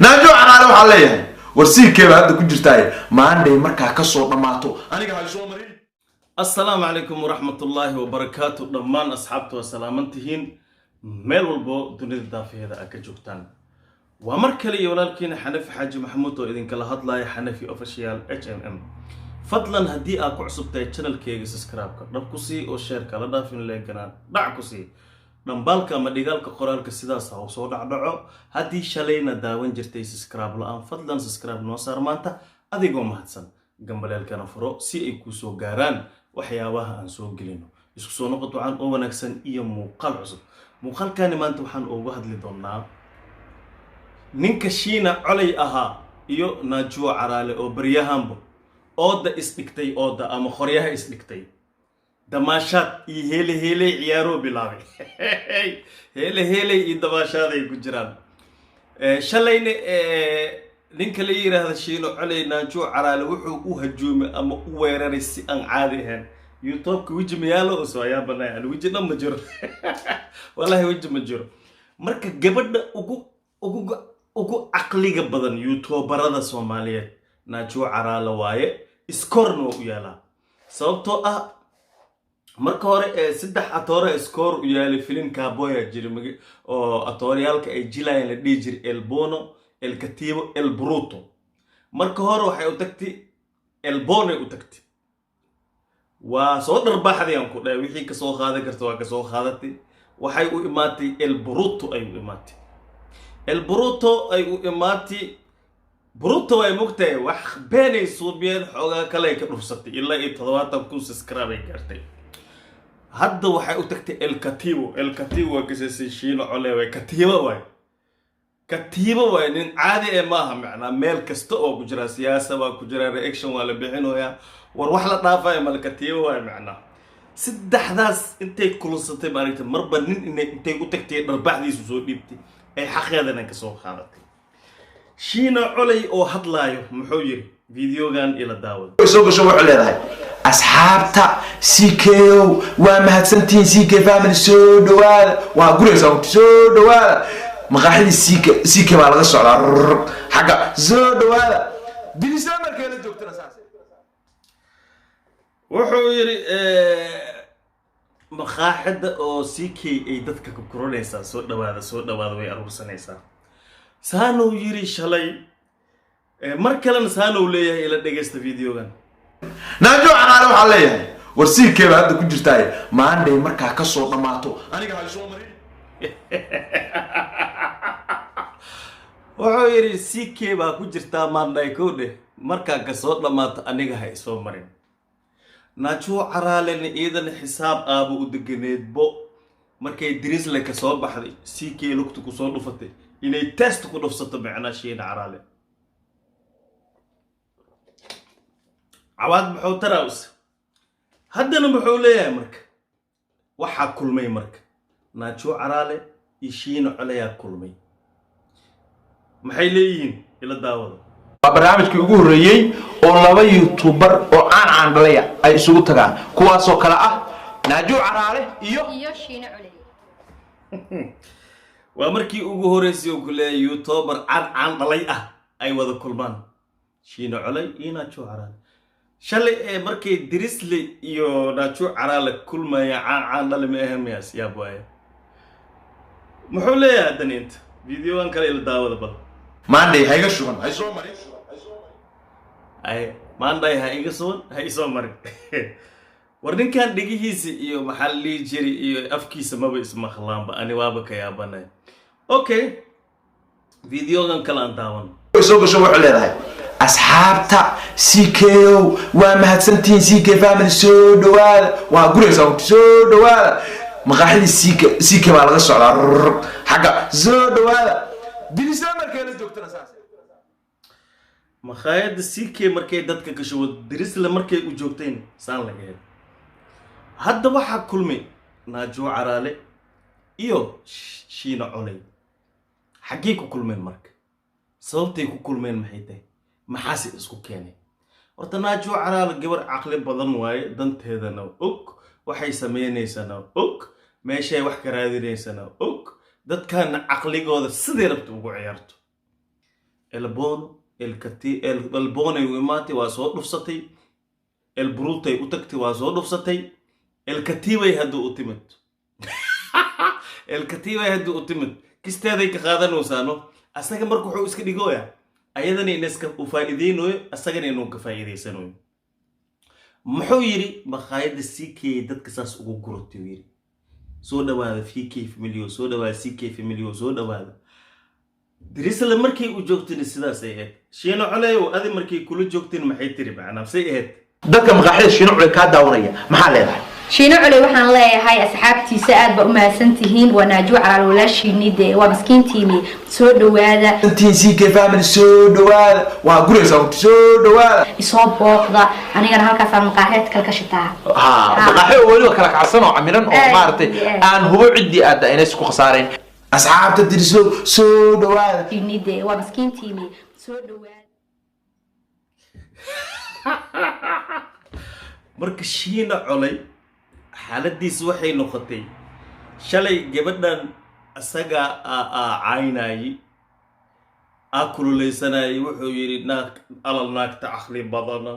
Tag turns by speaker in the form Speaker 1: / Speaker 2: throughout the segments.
Speaker 1: naajo canaale waxaa leeyahay warsiikeeba hadda ku jirtaay maanday markaa ka soo dhamaato aniga hay soo marin.
Speaker 2: السلام عليكم ورحمة الله وبركاته دمان أصحابته وسلامتهين ميل والبو دوني الضافي هذا أكجوكتان ومركلي ولكن حنفي حاج محمود وإذن كلا هضلاي حنفي أوفيشيال HMM فضلا هدي أكو عصبتاي channel كيغي سسكراب نبكسي أو شير كلا دافين لينكنا دعكسي نمبالك مديقالك قرالك سيداسا وصو دعو هدي شالينا داوين جرتي سسكراب لأن فضلا سسكراب نوصار مانتا أديقو مهدسن قنباليالكنا فرو سي إيكو سو غاران waxyaabaha aan soo gelino isku soo noqoto waxaan oo wanaagsan iyo muuqaal cusub muuqaalkani maanta waxaan uga hadli doonaa ninka shiina colay ahaa iyo naajo caraale oo baryahanba ooda isdhigtay ooda ama qoryaha isdhigtay damaashaad iyo hele ciyaaro bilaabay hele iyo damaashaad ay ku jiraan shalayna ninka la yiraahdo shiino colay naajo caraale wuxuu u hajoomay ama u weeraray si aan caadi ahayn youtube ka wiji mayaalo oo soo ayaa banaan wiji dhan ma jiro wallahi wiji ma jiro marka gabadha ugu aqliga badan youtuberada Soomaaliyeed naajo caraale waaye iskorno u yaala sababtoo ah marka hore saddex atoore iskor u yaala filim Cowboy jiray oo atoriyalka ay jilayeen la dhijir El Bono El Cativo El Bruto marka hore waxay u tagtay El Bono u tagtay waa soo darbaxday aan ku dhaay wixii ka soo qaadan karto waa ka soo qaadatay waxay u imaatay El Bruto ay u imaatay El Bruto ay u imaatay Bruto ay mugtay wax beenay suubiyeen xogaa kale ka dhufsatay ilaa 70 subscribe ay gaartay hadda waxay u tagtay El Cativo waa kasii shiino colay way Cativo way كتيبة وين عادي ماها معنا ميل كستو كجرا سياسة وكجرا رياكشن ولا بيحنوها وروح لا طافة مال كتيبة وين معنا سد أحداث أنت كل صوتي ماريت مربى إن أنت قلت كتير ربع دي سوسو ديبتي أي حق هذا أنا كسو خالتي شينا علي أو هدلايو محوجري فيديو كان إلى داود
Speaker 1: سوق شو عليه هاي أصحابتا سيكيو وما هتسنتين سيكي فامل سودوال وأقول لك سودوال مقاحدي سيكا baa laga socdaa xaga soo dhawaada dinisna markay la joogtana saas
Speaker 2: wuxuu yiri maqaaxida oo siikay ay dadka ku koronaysa soo dhawaada way arursanaysaa saano yiri shalay mar kalena saano leeyahay ila dhageysta videogan
Speaker 1: naajo canaale waxa leeyahay war siikeeba hadda ku jirtaay maanday markaa ka soo dhamaato aniga hay soo marin
Speaker 2: wuxuu yiri CK baa ku jirtaa maanday koode marka ka soo dhamaato aniga hay soo marin naajo caraale iidan xisaab aaba u deganeedbo markay diris la ka soo baxday CK lugtu ku soo dhufatay inay test ku dhufsato macna shiina caraale awaad muxuu taraws haddana muxuu leeyahay marka waxa kulmay marka naajo caraale ishiina colay kulmay maxay leeyihiin ila daawada
Speaker 1: waa barnaamijkii ugu horeeyay oo laba youtuber oo aan dhalaya ay isugu tagaan kuwaas oo kala ah naajo caraale iyo
Speaker 3: shiina colay
Speaker 2: waa markii ugu horeysay oo kule youtuber aan dhalay ah ay wada kulmaan shiina colay iyo naajo caraale shalay markay dirisle iyo naajo caraale kulmaya aan dhalay ma ahamiyaas yaa baaye muxuu leeyahay daniinta videogan kale ila daawada bal
Speaker 1: maanday hayga shuban hay soo marin
Speaker 2: ay maanday hayga soo hay soo marin war ninkan dhigihiisa iyo maxal li jiri iyo afkiisa maba ismaqlaanba ani waaba ka yaabanay okay videogan kale aan daawan
Speaker 1: soo gasho wuxuu leeyahay asxaabta CKO waa mahadsantiin CK family soo dhawaada waa guraysaa soo dhawaada maqaaxidii siika baa laga socdaa xaga soo dhawaada dinisna markay la joogtana saas
Speaker 2: maqaayada siika markay dadka ka shawad dirisla markay u joogteen saan laga helo hadda waxa kulmay naajo caraale iyo shiina colay xagee ku kulmeen marka sababtay ku kulmeen maxay tahay maxaasi isku keenay horta naajo caraale gabar aqli badan waaye danteedana og waxay sameeynaysaa og meeshay wax ka raadinaysaa og dadkan aqligooda sidii rabto ugu ciyaarto elbono elbonay u imaatay waa soo dhufsatay elbrutay u tagtay waa soo dhufsatay elkatibay hadduu u timid elkatibay hadduu u timid kisteeday ka qaadanaysaano asaga marka wuxuu iska dhigooya ayadana in iska u faa'iideynayo asagana inuu ka faa'iideysanayo muxuu yiri maqaayada CK dadka saas ugu gurtay yiri soo dhawaada VK family soo dhawaada CK family soo dhawaada dirisla markay u joogteen sidaas ay ahayd shiino culayo adi markay kula joogteen maxay tiri macna say ahayd
Speaker 1: dadka maqaaxida shiino culay ka daawanaya maxaa leedahay
Speaker 3: shiino culay waxaan leeyahay asxaabtiisa aad ba u mahadsantihiin wanaajo calaal walaashiini de waa miskiintiini soo dhawaada
Speaker 1: intii CK family soo dhawaada waa guraysaa soo dhawaada
Speaker 3: isoo booqda anigana halkaas aan maqaaxid kala ka shitaa
Speaker 1: maqaaxida waliba kala kacsan oo camiran oo maartay aan hubo cidii aad inay isku khasaareen asxaabta dirislo soo dhawaada
Speaker 3: shiini de waa miskiintiini soo dhawaada
Speaker 2: marka shiina culay xaaladiis waxay noqotay shalay gabadhan asaga caynay kululeysanay wuxuu yiri ala naagta aqli badana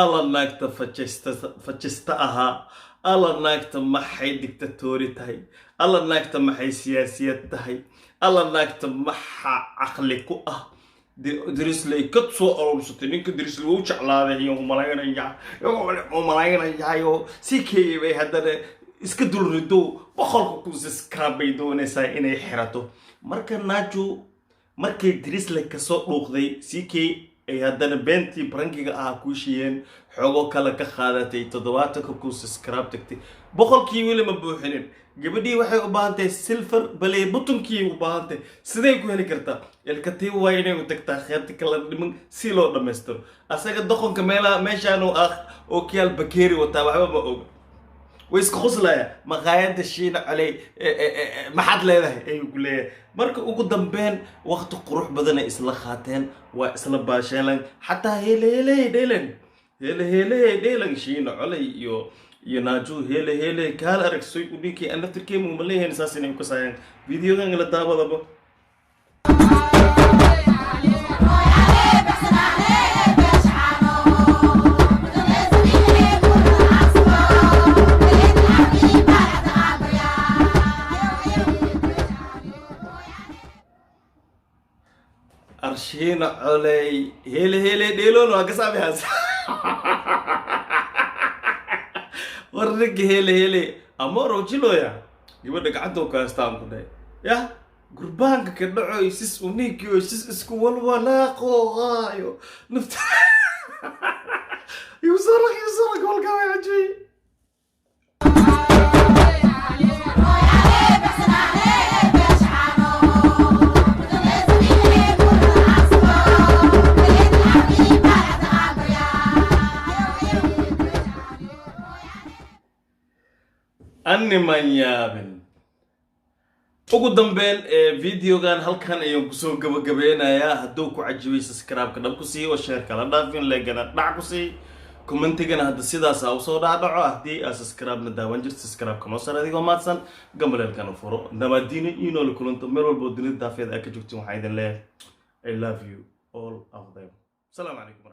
Speaker 2: ala naagta fajista aha ala naagta maxay dictatori tahay ala naagta maxay siyaasiyad tahay ala naagta maxa aqli ku ah dirisley ka soo aruursatay ninka dirisley uu jeclaaday iyo malaynaya CK bay haddana iska dulrido boqolka ku subscribe doonaysaa inay xirato marka naaju markay dirisley ka soo dhuuqday CK ay haddana beentii brankiga ku shiyeen xogo kale ka qaadatay 70 ku subscribe tagtay boqolkii weli ma buuxinin gabadhii waxay u baahantay silver balay butonkii u baahantay sidee ku heli kartaa elkatib waa inay u tagtaa qaybta kala dhiman si loo dhameystiro asaga doqonka meeshaan oo kiyaal bakeeri wataa waxba ma og way iska qoslaya maqaayada shiina culay maxad leedahay ay ku leeyahay marka ugu dambeyn waqti qurux badan ay isla qaateen waa isla baasheelan xataa hele dheelan shiina culay iyo naaju hele kaal arag soo u dhinkii aan naftirkeemu ma leeyahay saas inay ku saayaan videogan la daawadaba arshiina culay hele dheeloon waa ka saabihaas warrig hele amoro jiloya gabadha gacanta ka haystaan ku dhahay ya gurbaanka ka dhaco sis unikiyo sis isku walwalaaqo haayo nafta yusara golka way ajay أني من يابن ugu dambeyn videogan halkan ayaan kusoo gabagabeynayaa hadduu ku cajibay subscribe-ka dhab ku sii oo share kala dhaafin like-gana dhac ku sii commentigana hadda sidaas u soo dhaco haddii aad subscribe-na daawan jirto subscribe-ka noo sar adigoo maadsan gambaleelkana furo nabadiina inoo la kulanto meel walba dunida daafeeda aad ka joogtiin waxaan idin leeyahay I love you all of them. Assalamu alaikum.